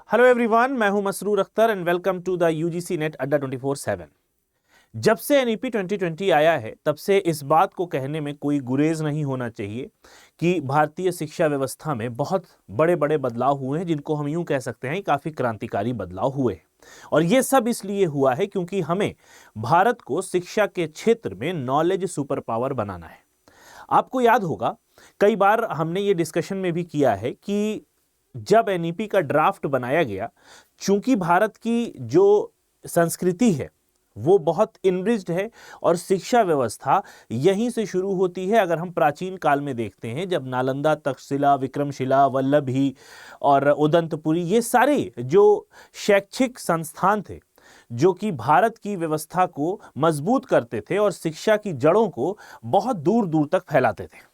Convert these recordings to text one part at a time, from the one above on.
Hello everyone, मैं हूं Masroor Akhtar and welcome to the UGC NET Adda 24/7। जब से एनईपी 2020 आया है तब से इस बात को कहने में कोई गुरेज नहीं होना चाहिए कि भारतीय शिक्षा व्यवस्था में बहुत बड़े बड़े बदलाव हुए हैं, जिनको हम यूं कह सकते हैं काफ़ी क्रांतिकारी बदलाव हुए हैं। और ये सब इसलिए हुआ है क्योंकि हमें भारत को शिक्षा के क्षेत्र में नॉलेज सुपर पावर बनाना है। आपको याद होगा, कई बार हमने ये डिस्कशन में भी किया है कि जब एनईपी का ड्राफ्ट बनाया गया, चूंकि भारत की जो संस्कृति है वो बहुत इनरिच्ड है और शिक्षा व्यवस्था यहीं से शुरू होती है। अगर हम प्राचीन काल में देखते हैं, जब नालंदा, तक्षशिला, विक्रमशिला, वल्लभी और उदंतपुरी, ये सारे जो शैक्षिक संस्थान थे जो कि भारत की व्यवस्था को मजबूत करते थे और शिक्षा की जड़ों को बहुत दूर दूर तक फैलाते थे।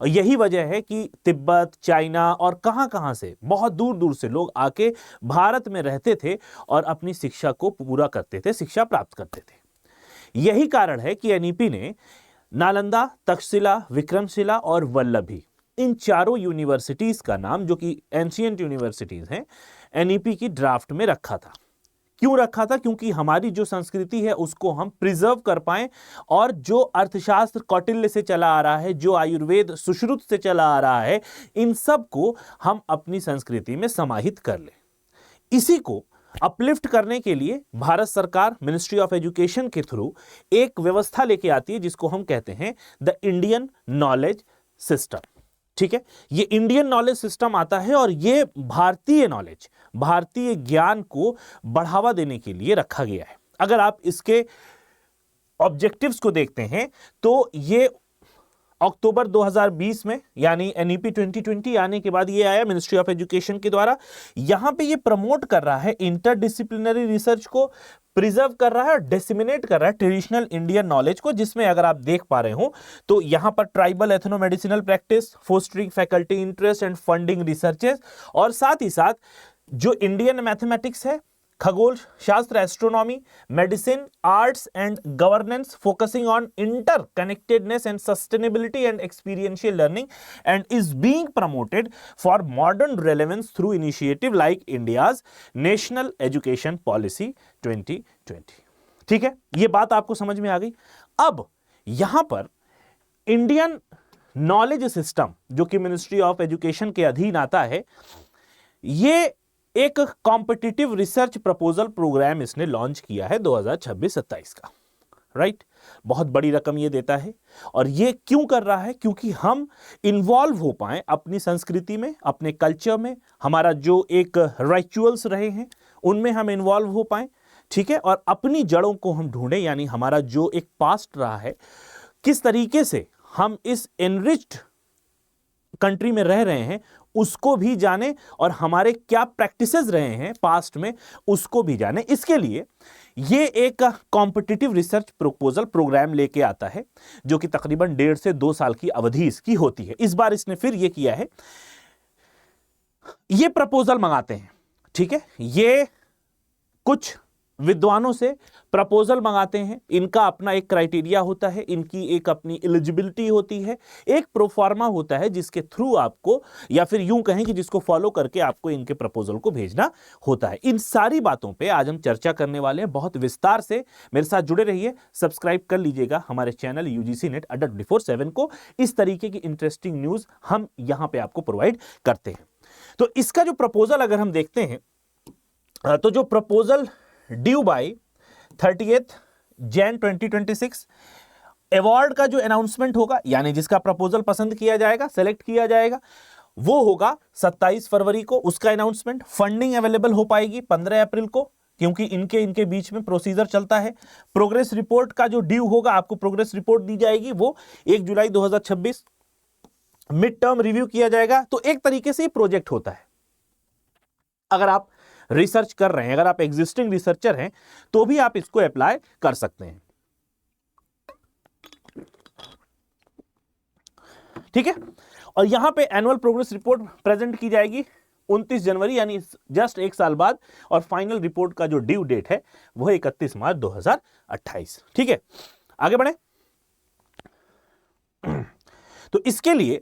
और यही वजह है कि तिब्बत, चाइना और कहां से बहुत दूर दूर से लोग आके भारत में रहते थे और अपनी शिक्षा को पूरा करते थे, शिक्षा प्राप्त करते थे। यही कारण है कि एनईपी ने नालंदा, तक्षशिला, विक्रमशिला और वल्लभी, इन चारों यूनिवर्सिटीज का नाम, जो कि एंशिएंट यूनिवर्सिटीज हैं, एनईपी की ड्राफ्ट में रखा था। क्यों रखा था? क्योंकि हमारी जो संस्कृति है उसको हम प्रिजर्व कर पाएं और जो अर्थशास्त्र कौटिल्य से चला आ रहा है, जो आयुर्वेद सुश्रुत से चला आ रहा है, इन सब को हम अपनी संस्कृति में समाहित कर लें। इसी को अपलिफ्ट करने के लिए भारत सरकार मिनिस्ट्री ऑफ एजुकेशन के थ्रू एक व्यवस्था लेके आती है जिसको हम कहते हैं द इंडियन नॉलेज सिस्टम। ठीक है, ये इंडियन नॉलेज सिस्टम आता है और ये भारतीय नॉलेज, भारतीय ज्ञान को बढ़ावा देने के लिए रखा गया है। अगर आप इसके ऑब्जेक्टिव्स को देखते हैं तो ये अक्टूबर 2020 में, यानी एनईपी 2020 आने के बाद ये आया मिनिस्ट्री ऑफ एजुकेशन के द्वारा। यहां पे ये प्रमोट कर रहा है इंटरडिसिप्लिनरी रिसर्च को, प्रिजर्व कर रहा है और डिसेमिनेट कर रहा है ट्रेडिशनल इंडियन नॉलेज को, जिसमें अगर आप देख पा रहे हो तो यहां पर tribal ethno medicinal practice, fostering faculty interest and funding researches, और साथ ही साथ जो इंडियन मैथमेटिक्स है, खगोल शास्त्र, astronomy, medicine, arts and governance, focusing on interconnectedness and sustainability and experiential learning, and is being promoted for modern relevance through initiative like India's national education policy 2020। ठीक है, ये बात आपको समझ में आ गई। अब यहां पर इंडियन नॉलेज सिस्टम, जो कि मिनिस्ट्री ऑफ एजुकेशन के अधीन आता है, ये एक कॉम्पिटिटिव रिसर्च प्रपोजल प्रोग्राम इसने लॉन्च किया है 2026-27 का। राइट, बहुत बड़ी रकम ये देता है। और ये क्यों कर रहा है? क्योंकि हम इन्वॉल्व हो पाए अपनी संस्कृति में, अपने कल्चर में, हमारा जो एक रिचुअल्स रहे हैं उनमें हम इन्वॉल्व हो पाए। ठीक है, और अपनी जड़ों को हम ढूंढें, यानी हमारा जो एक पास्ट रहा है, किस तरीके से हम इस एनरिच्ड कंट्री में रह रहे हैं उसको भी जाने, और हमारे क्या प्रैक्टिसेस रहे हैं पास्ट में उसको भी जाने। इसके लिए ये एक कॉम्पिटिटिव रिसर्च प्रपोजल प्रोग्राम लेके आता है, जो कि तकरीबन 1.5 से 2 साल की अवधि इसकी होती है। इस बार इसने फिर ये किया है, ये प्रपोजल मंगाते हैं। ठीक है, ये कुछ विद्वानों से प्रपोजल मंगाते हैं, इनका अपना एक क्राइटेरिया होता है, इनकी एक अपनी एलिजिबिलिटी होती है, एक प्रोफार्मा होता है जिसके थ्रू आपको, या फिर यूं कहें कि जिसको फॉलो करके आपको इनके प्रपोजल को भेजना होता है। इन सारी बातों पे आज हम चर्चा करने वाले हैं बहुत विस्तार से। मेरे साथ जुड़े रहिए, सब्सक्राइब कर लीजिएगा हमारे चैनल यूजीसी नेट अड्डा 24/7 को। इस तरीके की इंटरेस्टिंग न्यूज हम यहां पे आपको प्रोवाइड करते हैं। तो इसका जो प्रपोजल अगर हम देखते हैं, तो जो proposal due by 30 Jan 2026, award का जो अनाउंसमेंट होगा, यानी जिसका प्रपोजल पसंद किया जाएगा, सेलेक्ट किया जाएगा, वो होगा 27 फरवरी को उसका अनाउंसमेंट। फंडिंग अवेलेबल हो पाएगी 15 अप्रैल को, क्योंकि इनके बीच में प्रोसीजर चलता है। प्रोग्रेस रिपोर्ट का जो ड्यू होगा, आपको प्रोग्रेस रिपोर्ट दी जाएगी, वो 1 जुलाई 2026। मिड टर्म रिव्यू किया जाएगा। तो एक तरीके से ये प्रोजेक्ट होता है। अगर आप रिसर्च कर रहे हैं, अगर आप एग्जिस्टिंग रिसर्चर हैं, तो भी आप इसको अप्लाई कर सकते हैं। ठीक है, और यहां पे एनुअल प्रोग्रेस रिपोर्ट प्रेजेंट की जाएगी 29 जनवरी, यानी जस्ट 1 साल बाद, और फाइनल रिपोर्ट का जो ड्यू डेट है वो 31 मार्च 2028। ठीक है, आगे बढ़े। तो इसके लिए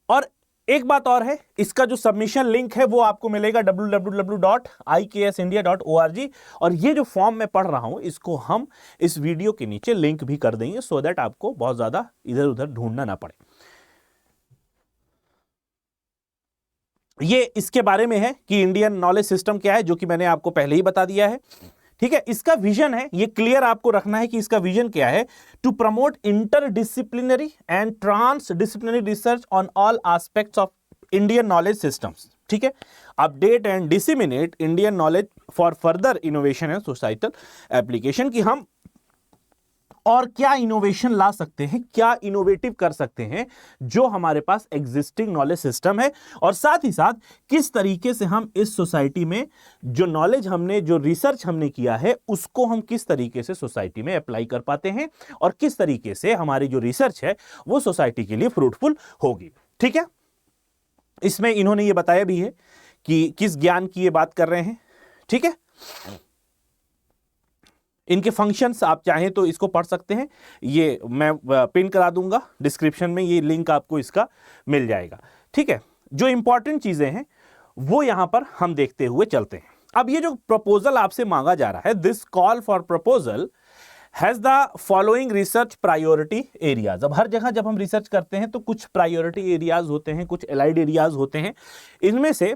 और एक बात और है, इसका जो सबमिशन लिंक है वो आपको मिलेगा www.iksindia.org, और ये जो फॉर्म मैं पढ़ रहा हूं इसको हम इस वीडियो के नीचे लिंक भी कर देंगे, सो दैट आपको बहुत ज्यादा इधर उधर ढूंढना ना पड़े। ये इसके बारे में है कि इंडियन नॉलेज सिस्टम क्या है, जो कि मैंने आपको पहले ही बता दिया है। ठीक है, इसका विजन है, ये क्लियर आपको रखना है कि इसका विजन क्या है, to promote interdisciplinary and transdisciplinary research on all aspects of Indian knowledge systems. ठीक है, update and disseminate Indian knowledge for further innovation and societal application, कि हम और क्या इनोवेशन ला सकते हैं, क्या इनोवेटिव कर सकते हैं जो हमारे पास एग्जिस्टिंग नॉलेज सिस्टम है, और साथ ही साथ किस तरीके से हम इस सोसाइटी में जो नॉलेज हमने, जो रिसर्च हमने किया है, उसको हम किस तरीके से सोसाइटी में अप्लाई कर पाते हैं, और किस तरीके से हमारी जो रिसर्च है वो सोसाइटी के लिए फ्रूटफुल होगी। ठीक है, इसमें इन्होंने ये बताया भी है कि किस ज्ञान की ये बात कर रहे हैं। ठीक है, इनके फंक्शंस आप चाहें तो इसको पढ़ सकते हैं, ये मैं पिन करा दूंगा डिस्क्रिप्शन में, ये लिंक आपको इसका मिल जाएगा। ठीक है, जो इंपॉर्टेंट चीजें हैं वो यहां पर हम देखते हुए चलते हैं। अब ये जो प्रपोजल आपसे मांगा जा रहा है, this call for proposal has the following research priority areas. अब हर जगह जब हम रिसर्च करते हैं तो कुछ प्रायोरिटी एरियाज होते हैं, कुछ एलाइड एरियाज होते हैं। इनमें से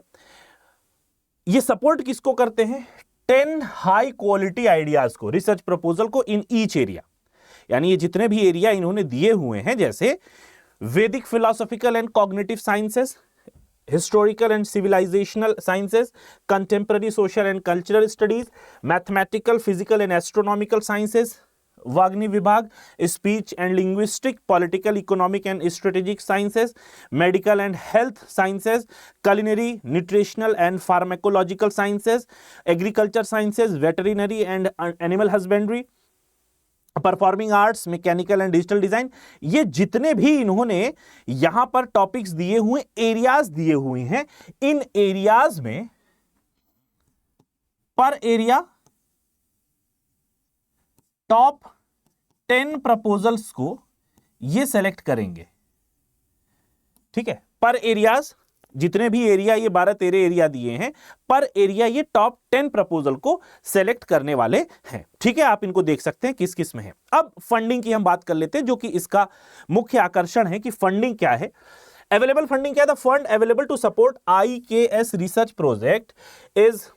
ये सपोर्ट किसको करते हैं, 10 हाई क्वालिटी आइडियाज को, रिसर्च प्रपोजल को, इन ईच एरिया। यानी ये जितने भी एरिया इन्होंने दिए हुए हैं, जैसे Vedic philosophical and cognitive sciences, historical and civilizational sciences, contemporary social and cultural studies, mathematical, physical and astronomical sciences, Vagmi Vibhag, speech and linguistic, political, economic and strategic sciences, medical and health sciences, culinary, nutritional and pharmacological sciences, agriculture sciences, veterinary and animal husbandry, performing arts, mechanical and digital design. ये जितने भी इन्होंने यहां पर topics दिए हुए, areas दिए हुए हैं, इन एरियाज में पर एरिया टॉप 10 प्रपोजल्स को ये सेलेक्ट करेंगे। ठीक है, पर एरियाज, जितने भी एरिया, ये 12-13 एरिया दिए हैं, पर एरिया ये टॉप 10 प्रपोजल को सेलेक्ट करने वाले हैं। ठीक है, आप इनको देख सकते हैं किस किस में है। अब फंडिंग की हम बात कर लेते हैं, जो कि इसका मुख्य आकर्षण है कि फंडिंग क्या है। अवेलेबल फंडिंग क्या है, the fund available to support IKS research project is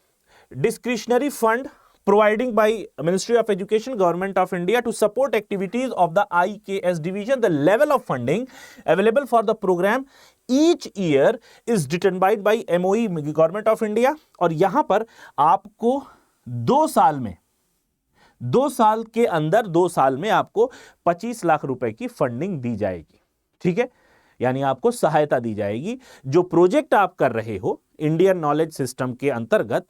discretionary fund providing by Ministry of Education, Government of India to support activities of the IKS division. The level of funding available for the program each year is determined by MOE, Government of India. और यहां पर आपको 2 साल में, 2 साल के अंदर, 2 साल में आपको 25 लाख रुपए की फंडिंग दी जाएगी। ठीक है, यानी आपको सहायता दी जाएगी। जो प्रोजेक्ट आप कर रहे हो इंडियन नॉलेज सिस्टम के अंतर्गत,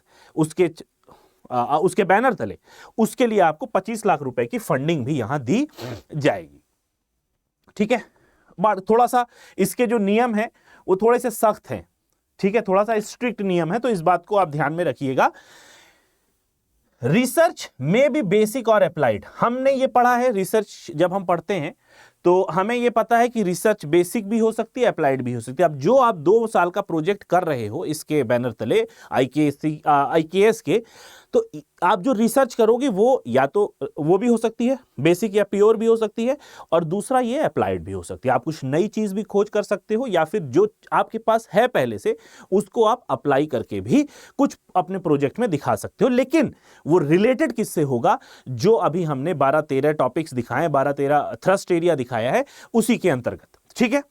उसके बैनर तले, उसके लिए आपको 25 लाख रुपए की फंडिंग भी यहां दी जाएगी। ठीक है, थोड़ा सा इसके जो नियम है वो थोड़े से सख्त हैं। ठीक है, थोड़ा सा स्ट्रिक्ट नियम है, तो इस बात को आप ध्यान में रखिएगा। रिसर्च में भी बेसिक और अप्लाइड, हमने ये पढ़ा है, रिसर्च जब हम पढ़ते हैं तो हमें ये पता है कि रिसर्च बेसिक भी हो सकती है, अप्लाइड भी हो सकती है। अब जो आप 2 साल का प्रोजेक्ट कर रहे हो इसके बैनर तले IKS के, तो आप जो रिसर्च करोगे वो या तो वो भी हो सकती है बेसिक या प्योर भी हो सकती है, और दूसरा ये अप्लाइड भी हो सकती है। आप कुछ नई चीज भी खोज कर सकते हो, या फिर जो आपके पास है पहले से उसको आप अप्लाई करके भी कुछ अपने प्रोजेक्ट में दिखा सकते हो। लेकिन वो रिलेटेड किससे होगा, जो अभी हमने 12-13 टॉपिक्स दिखाए, 12-13 थ्रस्ट एरिया दिखाया है, उसी के अंतर्गत। ठीक है,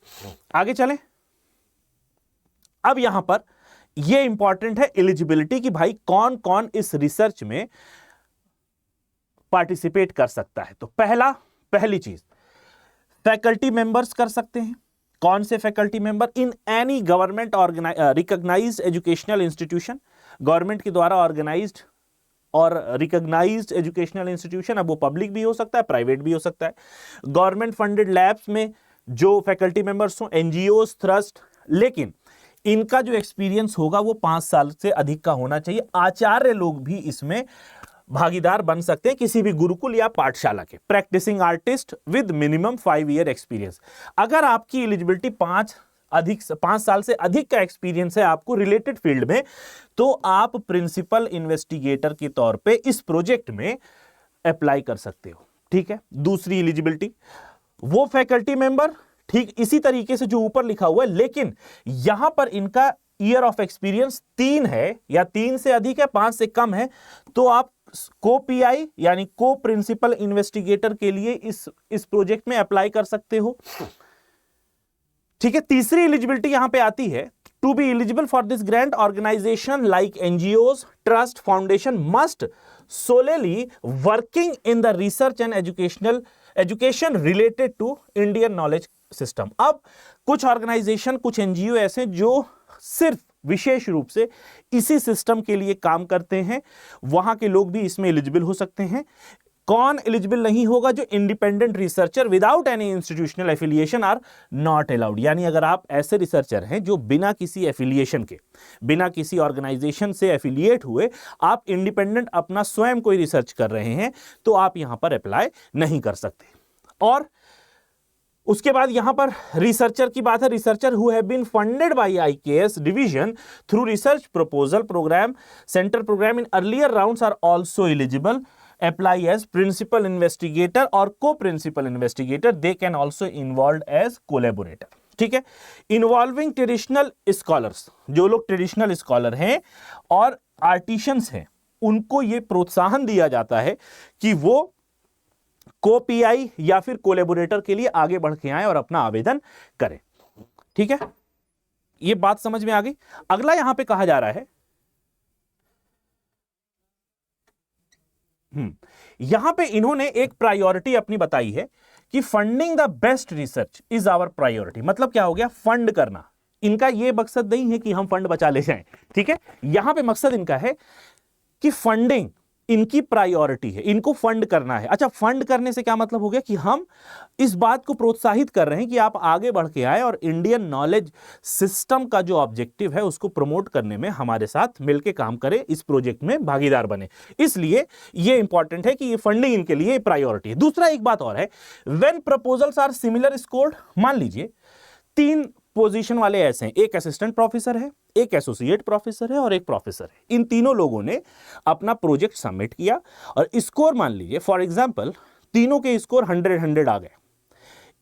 आगे चलें। अब यहां पर यह इंपॉर्टेंट है एलिजिबिलिटी, कि भाई कौन कौन इस रिसर्च में पार्टिसिपेट कर सकता है। तो पहली चीज, फैकल्टी मेंबर्स कर सकते हैं। कौन से faculty member, in any government recognised educational institution, government के द्वारा ऑर्गेनाइज्ड और रिकॉग्नाइज्ड एजुकेशनल इंस्टीट्यूशन। अब वो पब्लिक भी हो सकता है, प्राइवेट भी हो सकता है। गवर्नमेंट फंडेड लैब्स में जो फैकल्टी मेंबर्स हो, एनजीओज, ट्रस्ट, लेकिन इनका जो एक्सपीरियंस होगा वो 5 साल से अधिक का होना चाहिए। आचार्य लोग भी इसमें भागीदार बन सकते हैं, किसी भी गुरुकुल या पाठशाला के। Practising artist with minimum 5 year experience. अगर आपकी एलिजिबिलिटी 5 अधिक 5 साल से अधिक का एक्सपीरियंस है आपको रिलेटेड फील्ड में, तो आप प्रिंसिपल इन्वेस्टिगेटर के तौर पे इस प्रोजेक्ट में अप्लाई कर सकते हो। ठीक है। दूसरी एलिजिबिलिटी, वो फैकल्टी मेंबर, ठीक इसी तरीके से जो ऊपर लिखा हुआ है, लेकिन यहां पर इनका ईयर ऑफ एक्सपीरियंस 3 है या 3 से अधिक है, 5 से कम है, तो आप को पीआई यानी को प्रिंसिपल इन्वेस्टिगेटर के लिए इस प्रोजेक्ट में अप्लाई कर सकते हो। ठीक है। तीसरी एलिजिबिलिटी यहां पे आती है, to be eligible for this grant organisation like NGOs, trust, foundation must solely working in the research and education related to Indian knowledge system। अब कुछ ऑर्गेनाइजेशन, कुछ एनजीओ ऐसे जो सिर्फ विशेष रूप से इसी सिस्टम के लिए काम करते हैं, वहां के लोग भी इसमें एलिजिबल हो सकते हैं। कौन एलिजिबल नहीं होगा? जो independent researcher without any institutional affiliation are not allowed. यानी अगर आप ऐसे रिसर्चर हैं जो बिना किसी एफिलिएशन के, बिना किसी ऑर्गेनाइजेशन से एफिलिएट हुए आप इंडिपेंडेंट अपना स्वयं कोई रिसर्च कर रहे हैं, तो आप यहां पर अप्लाई नहीं कर सकते। और उसके बाद यहां पर रिसर्चर की बात है, researcher who have been funded by IKS division through research proposal programme, centre programme in earlier rounds are also eligible apply as principal investigator और co-principal investigator, they can also involved as collaborator। ठीक है। Involving traditional scholars, जो लोग traditional scholar हैं और artisans हैं, उनको यह प्रोत्साहन दिया जाता है कि वो को पीआई या फिर कोलैबोरेटर के लिए आगे बढ़ के आए और अपना आवेदन करें। ठीक है, ये बात समझ में आ गई। अगला यहां पे कहा जा रहा है, यहां पे इन्होंने एक प्रायोरिटी अपनी बताई है कि funding the best research is our priority. मतलब क्या हो गया? फंड करना। इनका यह मकसद नहीं है कि हम फंड बचा ले जाएं। ठीक है, यहां पे मकसद इनका है कि फंडिंग इनकी प्रायोरिटी है, इनको फंड करना है। अच्छा, फंड करने से क्या मतलब हो गया कि हम इस बात को प्रोत्साहित कर रहे हैं कि आप आगे बढ़ के आए और इंडियन नॉलेज सिस्टम का जो ऑब्जेक्टिव है उसको प्रमोट करने में हमारे साथ मिलकर काम करें, इस प्रोजेक्ट में भागीदार बने। इसलिए यह इंपॉर्टेंट है कि ये फंडिंग इनके लिए प्रायोरिटी है। दूसरा एक बात और है, when proposals are similar scored, मान लीजिए 3 पोजीशन वाले ऐसे हैं, एक असिस्टेंट प्रोफेसर है, एक एसोसिएट प्रोफेसर है और एक प्रोफेसर है। इन तीनों लोगों ने अपना प्रोजेक्ट सबमिट किया और स्कोर मान लीजिए फॉर एग्जांपल तीनों के स्कोर 100 आ गए।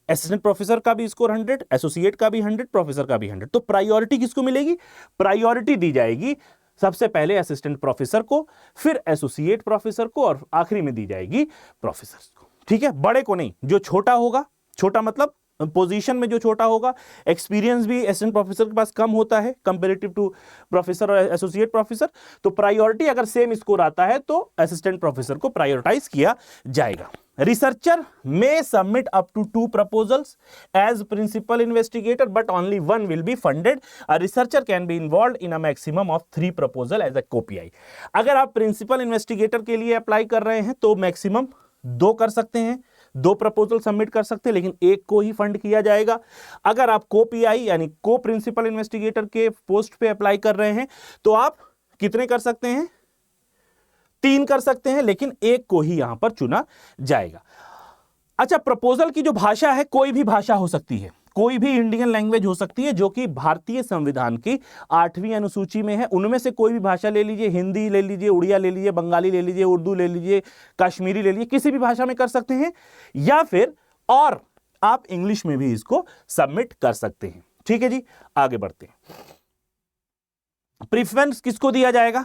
असिस्टेंट प्रोफेसर का भी स्कोर 100, एसोसिएट का भी 100, प्रोफेसर का भी 100। तो प्रायोरिटी किसको मिलेगी? प्रायोरिटी दी जाएगी सबसे पहले असिस्टेंट प्रोफेसर को, फिर एसोसिएट प्रोफेसर को और आखिरी में दी जाएगी प्रोफेसर को। ठीक है, बड़े को नहीं। जो छोटा होगा, छोटा मतलब पोजीशन में जो छोटा होगा, एक्सपीरियंस भी असिस्टेंट प्रोफेसर के पास कम होता है कंपैरेटिव टू प्रोफेसर और एसोसिएट प्रोफेसर, तो प्रायोरिटी अगर सेम स्कोर आता है तो असिस्टेंट प्रोफेसर को प्रायोरिटाइज किया जाएगा। Researcher may submit up to 2 proposals as principal investigator but only 1 will be funded. A researcher can be involved in a maximum of 3 proposal as a co PI. अगर आप principal investigator के लिए apply कर रहे हैं तो मैक्सिमम 2 कर सकते हैं, 2 प्रपोजल सबमिट कर सकते हैं, लेकिन एक को ही फंड किया जाएगा। अगर आप को पीआई यानी को प्रिंसिपल इन्वेस्टिगेटर के पोस्ट पे अप्लाई कर रहे हैं तो आप कितने कर सकते हैं? 3 कर सकते हैं, लेकिन एक को ही यहां पर चुना जाएगा। अच्छा, प्रपोजल की जो भाषा है, कोई भी भाषा हो सकती है, कोई भी इंडियन लैंग्वेज हो सकती है जो कि भारतीय संविधान की 8वीं अनुसूची में है। उनमें से कोई भी भाषा ले लीजिए, हिंदी ले लीजिए, उड़िया ले लीजिए, बंगाली ले लीजिए, उर्दू ले लीजिए, कश्मीरी ले लीजिए, किसी भी भाषा में कर सकते हैं, या फिर और आप इंग्लिश में भी इसको सबमिट कर सकते हैं। ठीक है जी, आगे बढ़ते हैं। प्रेफरेंस किसको दिया जाएगा?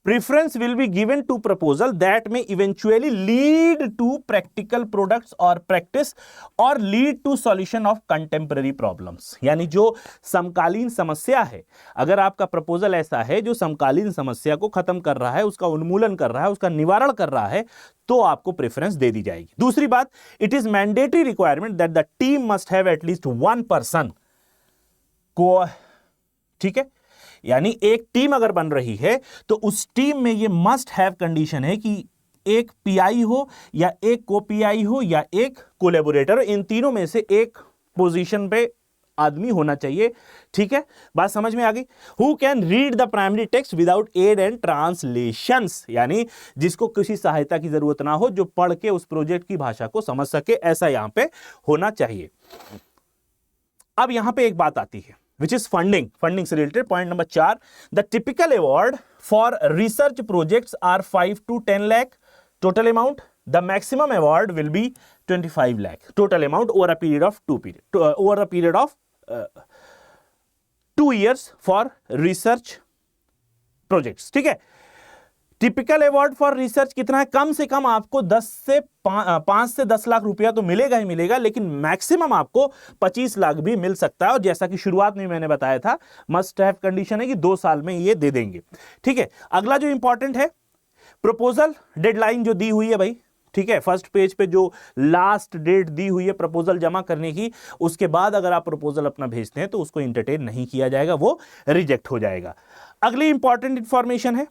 Preference will be given to proposal that may eventually lead to practical products or practice or lead to solution of contemporary problems। यानी जो समकालीन समस्या है, अगर आपका प्रपोजल ऐसा है जो समकालीन समस्या को खत्म कर रहा है, उसका उन्मूलन कर रहा है, उसका निवारण कर रहा है, तो आपको प्रेफरेंस दे दी जाएगी। दूसरी बात, it is mandatory requirement that the team must have at least 1 person को, ठीक है, यानी एक टीम अगर बन रही है तो उस टीम में ये मस्ट हैव कंडीशन है कि एक पीआई हो या एक को पीआई हो या एक कोलैबोरेटर, इन तीनों में से एक पोजीशन पे आदमी होना चाहिए। ठीक है, बात समझ में आ गई। Who can read the primary text without aid and translations, यानी जिसको किसी सहायता की जरूरत ना हो, जो पढ़ के उस प्रोजेक्ट की भाषा को समझ सके, ऐसा यहां पे होना चाहिए। अब यहां पे एक बात आती है विच इज फंडिंग से related. Point number 4, the typical award for research projects are 5 to 10 lakh total amount. The maximum award will be 25 lakh total amount over a period of 2 years for research projects. ठीक है, typical award for research कितना है? कम से कम आपको 5 से 10 लाख रुपया तो मिलेगा ही मिलेगा, लेकिन मैक्सिमम आपको 25 लाख भी मिल सकता है। और जैसा कि शुरुआत में मैंने बताया था, मस्ट हैव कंडीशन है कि 2 साल में ये दे देंगे। ठीक है, अगला जो इंपॉर्टेंट है, प्रपोजल डेडलाइन जो दी हुई है भाई, ठीक है, फर्स्ट पेज पे जो लास्ट डेट दी हुई है प्रपोजल जमा करने की, उसके बाद अगर आप प्रपोजल अपना भेजते हैं तो उसको एंटरटेन नहीं किया जाएगा, वो रिजेक्ट हो जाएगा। अगली इंपॉर्टेंट इंफॉर्मेशन है,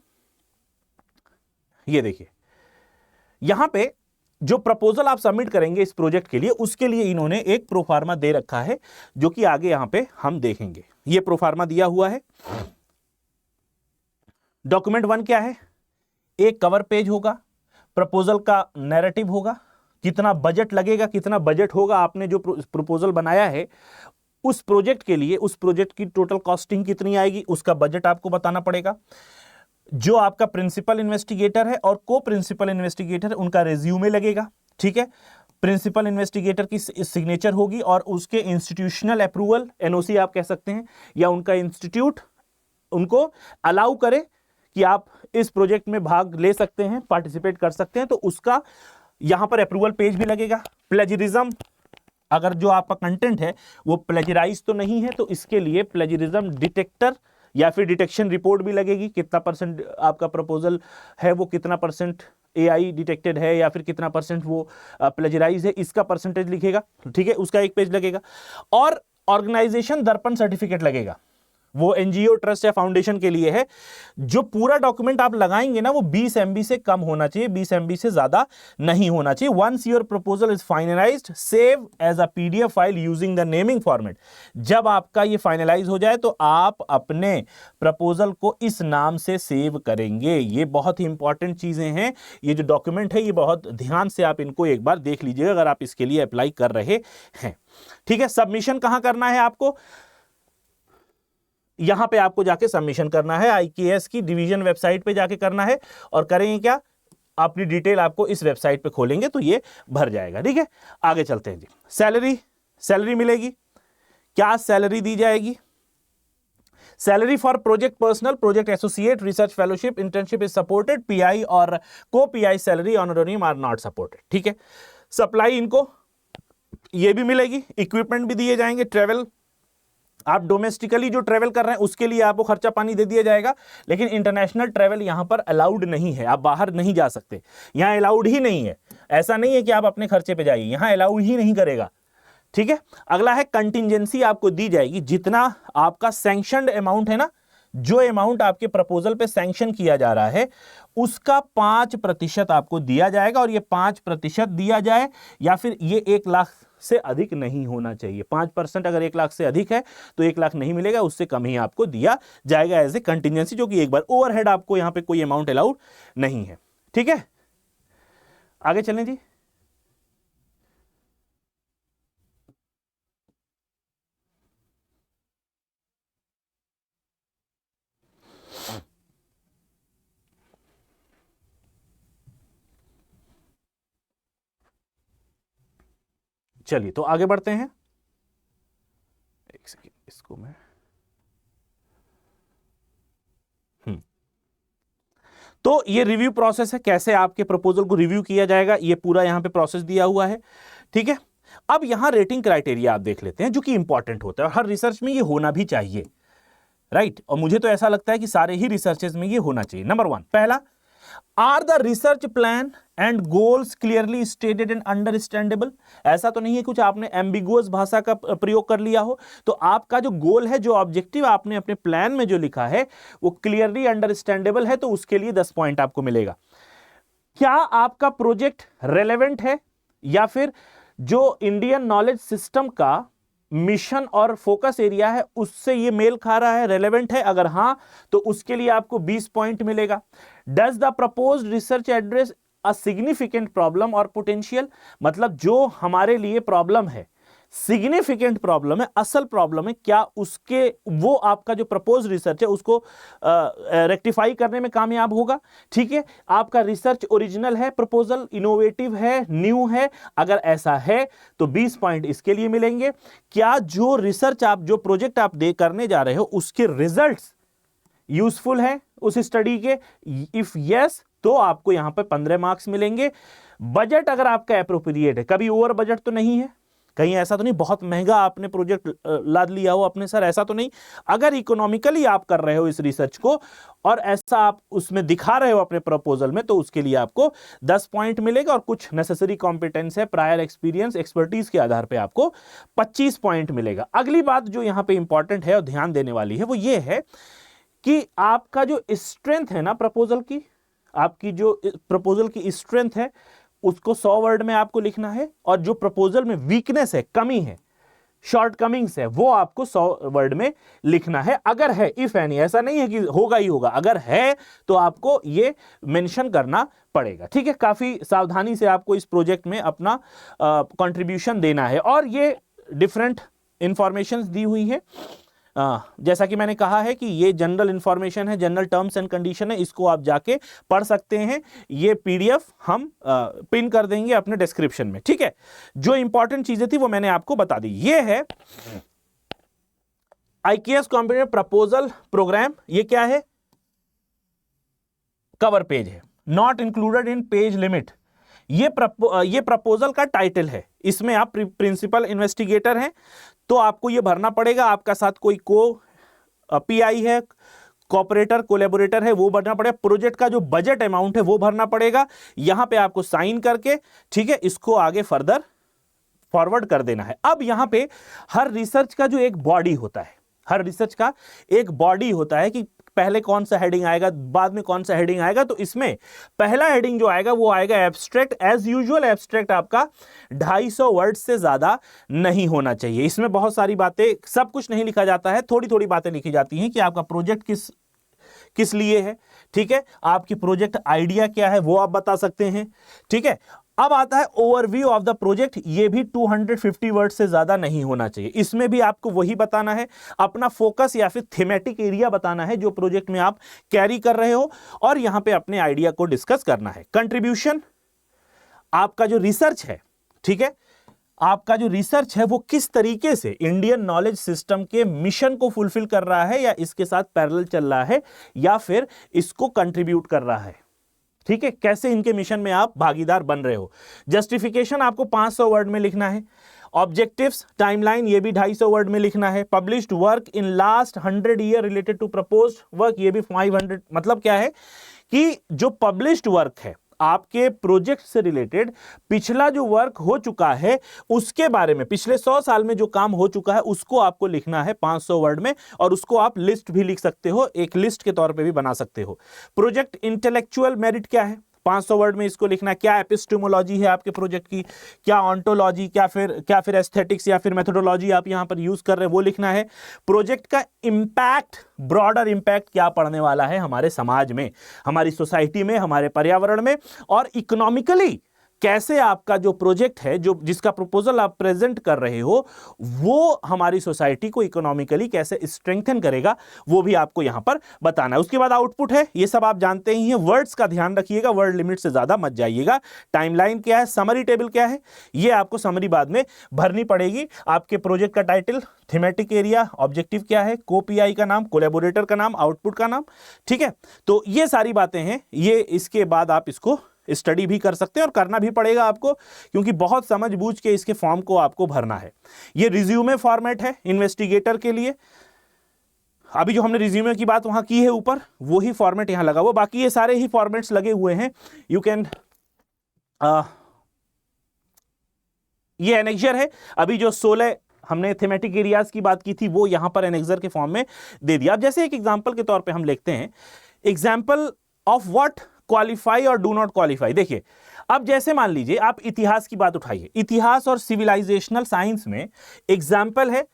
ये देखिए, यहां पे जो प्रपोजल आप सबमिट करेंगे इस प्रोजेक्ट के लिए, उसके लिए इन्होंने एक प्रोफार्मा दे रखा है, जो कि आगे यहां पे हम देखेंगे। ये प्रोफार्मा दिया हुआ है। डॉक्यूमेंट 1 क्या है? एक कवर पेज होगा, प्रपोजल का नैरेटिव होगा, कितना बजट लगेगा, कितना बजट होगा, आपने जो प्रपोजल बनाया है उस प्रोजेक्ट के लिए, उस प्रोजेक्ट की टोटल कॉस्टिंग कितनी आएगी, उसका बजट आपको बताना पड़ेगा। जो आपका प्रिंसिपल इन्वेस्टिगेटर है और को प्रिंसिपल इन्वेस्टिगेटर है, उनका रिज्यूमे लगेगा। ठीक है, प्रिंसिपल इन्वेस्टिगेटर की सिग्नेचर होगी और उसके इंस्टीट्यूशनल अप्रूवल, एनओसी आप कह सकते हैं, या उनका इंस्टीट्यूट उनको अलाउ करे कि आप इस प्रोजेक्ट में भाग ले सकते हैं, पार्टिसिपेट कर सकते हैं, तो उसका यहां पर अप्रूवल पेज भी लगेगा। प्लेजरिज्म, अगर जो आपका कंटेंट है वो प्लेजराइज तो नहीं है, तो इसके लिए प्लेजरिज्म डिटेक्टर या फिर डिटेक्शन रिपोर्ट भी लगेगी। कितना परसेंट आपका प्रपोजल है, वो कितना परसेंट एआई डिटेक्टेड है या फिर कितना परसेंट वो प्लेजराइज है, इसका परसेंटेज लिखेगा। ठीक है, उसका एक पेज लगेगा। और ऑर्गेनाइजेशन दर्पण सर्टिफिकेट लगेगा, वो एनजीओ, ट्रस्ट या फाउंडेशन के लिए है। जो पूरा डॉक्यूमेंट आप लगाएंगे ना, वो 20 MB से कम होना चाहिए, 20 MB से ज्यादा नहीं होना चाहिए। Once your proposal is finalised, save as a PDF file using the naming format. जब आपका ये फाइनलाइज हो जाए तो आप अपने प्रपोजल को इस नाम से सेव करेंगे। ये बहुत ही इंपॉर्टेंट चीजें हैं। ये जो डॉक्यूमेंट है, ये बहुत ध्यान से आप इनको एक बार देख लीजिएगा अगर आप इसके लिए अप्लाई कर रहे हैं। ठीक है, सबमिशन कहां करना है आपको? यहां पे आपको जाके सबमिशन करना है, IKS की डिवीजन वेबसाइट पे जाके करना है। और करेंगे क्या, अपनी डिटेल आपको इस वेबसाइट पे खोलेंगे तो ये भर जाएगा। ठीक है, आगे चलते हैं जी। सैलरी मिलेगी, क्या सैलरी दी जाएगी? Salary for project personal, project associate, research fellowship, internship is supported, PI और को PI salary honorarium are not supported. ठीक है, सप्लाई इनको ये भी मिलेगी, इक्विपमेंट भी दिए जाएंगे। ट्रेवल, आप डोमेस्टिकली जो ट्रेवल कर रहे हैं उसके लिए आपको खर्चा पानी दे दिया जाएगा, लेकिन इंटरनेशनल ट्रेवल यहां पर अलाउड नहीं है, आप बाहर नहीं जा सकते, यहां अलाउड ही नहीं है। ऐसा नहीं है कि आप अपने खर्चे पे जाइए, यहां अलाउड ही नहीं करेगा। ठीक है, अगला है कंटिजेंसी आपको दी जाएगी। जितना आपका सैंक्शनड अमाउंट है ना, जो अमाउंट आपके प्रपोजल पे सैंक्शन किया जा रहा है, उसका 5% आपको दिया जाएगा। और ये 5% दिया जाए या फिर ये 1 लाख से अधिक नहीं होना चाहिए। 5% अगर 1 लाख से अधिक है तो 1 लाख नहीं मिलेगा, उससे कम ही आपको दिया जाएगा एज ए कंटिजेंसी, जो कि एक बार ओवरहेड आपको यहां पे कोई अमाउंट अलाउड नहीं है। ठीक है, आगे चलें जी। चलिए तो आगे बढ़ते हैं। एक सेकेंड, इसको मैं तो ये रिव्यू प्रोसेस है, कैसे आपके प्रपोजल को रिव्यू किया जाएगा, ये पूरा यहां पे प्रोसेस दिया हुआ है। ठीक है, अब यहां रेटिंग क्राइटेरिया आप देख लेते हैं, जो कि इंपॉर्टेंट होता है और हर रिसर्च में ये होना भी चाहिए, राइट। और मुझे तो ऐसा लगता है कि सारे ही रिसर्चेस में ये होना चाहिए। नंबर 1, पहला, are the research plan and goals clearly stated and understandable. ऐसा तो नहीं है कुछ आपने एम्बिगुअस भाषा का प्रयोग कर लिया हो, तो आपका जो गोल है, जो ऑब्जेक्टिव आपने अपने प्लान में जो लिखा है वो क्लियरली अंडरस्टैंडेबल है, तो उसके लिए 10 पॉइंट आपको मिलेगा। क्या आपका प्रोजेक्ट रेलेवेंट है, या फिर जो इंडियन नॉलेज सिस्टम का मिशन और फोकस एरिया है उससे ये मेल खा रहा है, रेलेवेंट है? अगर हां तो उसके लिए आपको 20 पॉइंट मिलेगा। Does the proposed research address a significant problem और पोटेंशियल, मतलब जो हमारे लिए प्रॉब्लम है, सिग्निफिकेंट प्रॉब्लम है, असल प्रॉब्लम है, क्या उसके वो आपका जो प्रपोज रिसर्च है उसको रेक्टिफाई करने में कामयाब होगा। ठीक है, आपका रिसर्च ओरिजिनल है, प्रपोजल इनोवेटिव है, न्यू है, अगर ऐसा है तो 20 पॉइंट इसके लिए मिलेंगे। क्या जो रिसर्च आप जो प्रोजेक्ट आप करने जा रहे हो उसके रिजल्ट्स यूजफुल है उस स्टडी के, इफ यस तो आपको यहां पर 15 मार्क्स मिलेंगे। बजट अगर आपका एप्रोप्रिएट है, कभी ओवर बजट तो नहीं है, कहीं ऐसा तो नहीं बहुत महंगा आपने प्रोजेक्ट लाद लिया हो अपने सर, ऐसा तो नहीं। अगर इकोनॉमिकली आप कर रहे हो इस रिसर्च को और ऐसा आप उसमें दिखा रहे हो अपने प्रपोजल में, तो उसके लिए आपको 10 पॉइंट मिलेगा और कुछ नेसेसरी कॉम्पिटेंस है, प्रायर एक्सपीरियंस, एक्सपर्टीज के आधार पे आपको 25 पॉइंट मिलेगा। अगली बात जो यहां पे इंपॉर्टेंट है और ध्यान देने वाली है वो ये है कि आपका जो स्ट्रेंथ है ना प्रपोजल की, आपकी जो प्रपोजल की स्ट्रेंथ है उसको 100 वर्ड में आपको लिखना है, और जो प्रपोजल में वीकनेस है, कमी है, शॉर्ट कमिंग्स है, वो आपको 100 वर्ड में लिखना है। अगर है, इफ एनी, ऐसा नहीं है कि होगा ही होगा, अगर है तो आपको ये मेंशन करना पड़ेगा। ठीक है, काफी सावधानी से आपको इस प्रोजेक्ट में अपना कंट्रीब्यूशन देना है। और ये डिफरेंट इंफॉर्मेशंस दी हुई है, जैसा कि मैंने कहा है कि ये जनरल इंफॉर्मेशन है, जनरल टर्म्स एंड कंडीशन है, इसको आप जाके पढ़ सकते हैं। ये पीडीएफ हम पिन कर देंगे अपने डिस्क्रिप्शन में। ठीक है, जो इंपॉर्टेंट चीजें थी वो मैंने आपको बता दी। ये है IKS कॉम्पिटेटिव प्रपोजल प्रोग्राम। ये क्या है? कवर पेज है, not included in page limit. ये प्रपोजल का टाइटल है, इसमें आप प्रिंसिपल इन्वेस्टिगेटर हैं तो आपको ये भरना पड़ेगा। आपका साथ कोई PI है, कॉपरेटर, कोलैबोरेटर है, वो भरना पड़ेगा। प्रोजेक्ट का जो बजट अमाउंट है वो भरना पड़ेगा। यहां पे आपको साइन करके, ठीक है, इसको आगे फर्दर फॉरवर्ड कर देना है। अब यहां पे हर रिसर्च का जो एक बॉडी होता है, हर रिसर्च का एक बॉडी होता है कि पहले कौन सा हेडिंग आएगा, बाद में कौन सा हेडिंग आएगा। तो इसमें पहला हेडिंग जो आएगा वो आएगा एब्स्ट्रैक्ट। एज यूजुअल एब्स्ट्रैक्ट आपका 250 वर्ड से ज्यादा नहीं होना चाहिए। इसमें बहुत सारी बातें, सब कुछ नहीं लिखा जाता है, थोड़ी थोड़ी बातें लिखी जाती हैं कि आपका प्रोजेक्ट किस लिए है, ठीक है, आपकी प्रोजेक्ट आइडिया क्या है वो आप बता सकते हैं। ठीक है, अब आता है ओवरव्यू ऑफ द प्रोजेक्ट। ये भी 250 वर्ड से ज्यादा नहीं होना चाहिए। इसमें भी आपको वही बताना है, अपना फोकस या फिर थीमेटिक एरिया बताना है जो प्रोजेक्ट में आप कैरी कर रहे हो, और यहां पे अपने आइडिया को डिस्कस करना है। कंट्रीब्यूशन, आपका जो रिसर्च है, ठीक है, आपका जो रिसर्च है वो किस तरीके से इंडियन नॉलेज सिस्टम के मिशन को फुलफिल कर रहा है, या इसके साथ पैरेलल चल रहा है, या फिर इसको कंट्रीब्यूट कर रहा है। ठीक है, कैसे इनके मिशन में आप भागीदार बन रहे हो। जस्टिफिकेशन आपको 500 वर्ड में लिखना है। ऑब्जेक्टिव्स, टाइमलाइन, ये भी 250 वर्ड में लिखना है। Published work in last 100 year related to proposed work, ये भी 500। मतलब क्या है कि जो पब्लिश्ड वर्क है आपके प्रोजेक्ट से रिलेटेड, पिछला जो वर्क हो चुका है उसके बारे में, पिछले 100 साल में जो काम हो चुका है उसको आपको लिखना है 500 वर्ड में, और उसको आप लिस्ट भी लिख सकते हो, एक लिस्ट के तौर पे भी बना सकते हो। प्रोजेक्ट इंटेलेक्चुअल मेरिट क्या है, 500 वर्ड में इसको लिखना है। क्या एपिस्टेमोलॉजी है आपके प्रोजेक्ट की, क्या ऑन्टोलॉजी, क्या फिर एस्थेटिक्स या फिर मेथोडोलॉजी आप यहां पर यूज कर रहे हैं वो लिखना है। प्रोजेक्ट का इंपैक्ट, ब्रॉडर इंपैक्ट क्या पड़ने वाला है हमारे समाज में, हमारी सोसाइटी में, हमारे पर्यावरण में, और इकोनॉमिकली कैसे आपका जो प्रोजेक्ट है, जो जिसका प्रपोजल आप प्रेजेंट कर रहे हो, वो हमारी सोसाइटी को इकोनॉमिकली कैसे स्ट्रेंथन करेगा, वो भी आपको यहां पर बताना है। उसके बाद आउटपुट है, ये सब आप जानते ही हैं। वर्ड्स का ध्यान रखिएगा, वर्ड लिमिट से ज्यादा मत जाइएगा। टाइमलाइन क्या है, समरी टेबल क्या है, ये आपको समरी बाद में भरनी पड़ेगी। आपके प्रोजेक्ट का टाइटल, थीमेटिक एरिया, ऑब्जेक्टिव क्या है, PI का नाम, कोलैबोरेटर का नाम, आउटपुट का नाम। ठीक है, तो ये सारी बातें हैं, ये इसके बाद आप इसको स्टडी भी कर सकते हैं, और करना भी पड़ेगा आपको, क्योंकि बहुत समझ बूझ के इसके फॉर्म को आपको भरना है। ये रिज्यूमे फॉर्मेट है इन्वेस्टिगेटर के लिए। अभी जो हमने रिज्यूमे की बात वहां की है ऊपर, वो ही फॉर्मेट यहां लगा हुआ, बाकी ये सारे ही फॉर्मेट्स लगे हुए हैं। यू कैन ये एनेक्जर है। अभी जो 16 हमने थीमेटिक एरियाज की बात की थी वो यहां पर एनेक्जर के फॉर्म में दे दिया। अब जैसे एक एग्जांपल के तौर पे हम लिखते हैं, एग्जांपल ऑफ व्हाट क्वालिफाई और डू नॉट क्वालिफाई। देखिए, अब जैसे मान लीजिए आप इतिहास की बात उठाइए, इतिहास और सिविलाइजेशनल साइंस में एग्जाम्पल है,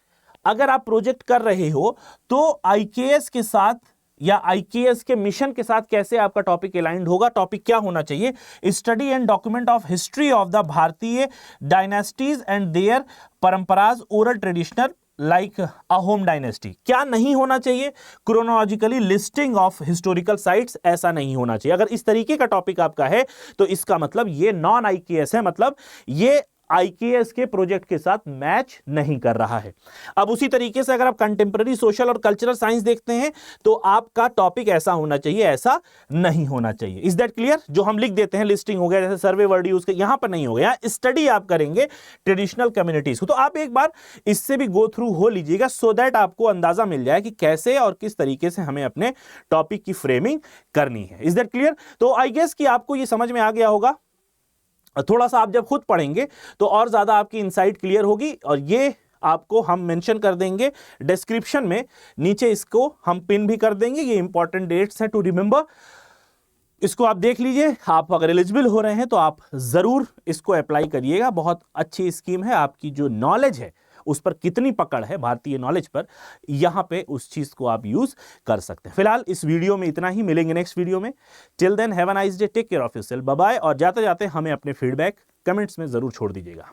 अगर आप प्रोजेक्ट कर रहे हो तो IKS के साथ या आईकेएस के मिशन के साथ कैसे आपका टॉपिक अलाइंड होगा। टॉपिक क्या होना चाहिए, study and document of history of the Bharatiya dynasties and their paramparas oral traditional like a home dynasty. क्या नहीं होना चाहिए, chronologically listing of historical sites, ऐसा नहीं होना चाहिए। अगर इस तरीके का टॉपिक आपका है तो इसका मतलब ये नॉन आईकेएस है, मतलब ये आईकेएस के प्रोजेक्ट के साथ मैच नहीं कर रहा है। अब उसी तरीके से अगर आप कंटेम्प्रेरी सोशल और कल्चरल साइंस देखते हैं तो आपका टॉपिक ऐसा होना चाहिए, ऐसा नहीं होना चाहिए। Is that clear? जो हम लिख देते हैं लिस्टिंग हो गया, जैसे सर्वे वर्ड यूज के, यहां पर नहीं हो गया। स्टडी आप करेंगे ट्रेडिशनल कम्युनिटीज को, तो आप एक बार इससे भी गो थ्रू हो लीजिएगा सो दैट आपको अंदाजा मिल जाए कि कैसे और किस तरीके से हमें अपने टॉपिक की फ्रेमिंग करनी है। Is that clear? तो आई गेस कि आपको ये समझ में आ गया होगा। थोड़ा सा आप जब खुद पढ़ेंगे तो और ज्यादा आपकी इनसाइट क्लियर होगी, और ये आपको हम मेंशन कर देंगे डिस्क्रिप्शन में, नीचे इसको हम पिन भी कर देंगे। ये इंपॉर्टेंट डेट्स हैं टू रिमेंबर, इसको आप देख लीजिए। आप अगर एलिजिबल हो रहे हैं तो आप जरूर इसको अप्लाई करिएगा। बहुत अच्छी स्कीम है। आपकी जो नॉलेज है उस पर कितनी पकड़ है, भारतीय नॉलेज पर, यहां पे उस चीज को आप यूज कर सकते हैं। फिलहाल इस वीडियो में इतना ही, मिलेंगे नेक्स्ट वीडियो में। Till then have a nice day, take care of yourself, bye bye. और जाते जाते हमें अपने फीडबैक कमेंट्स में जरूर छोड़ दीजिएगा।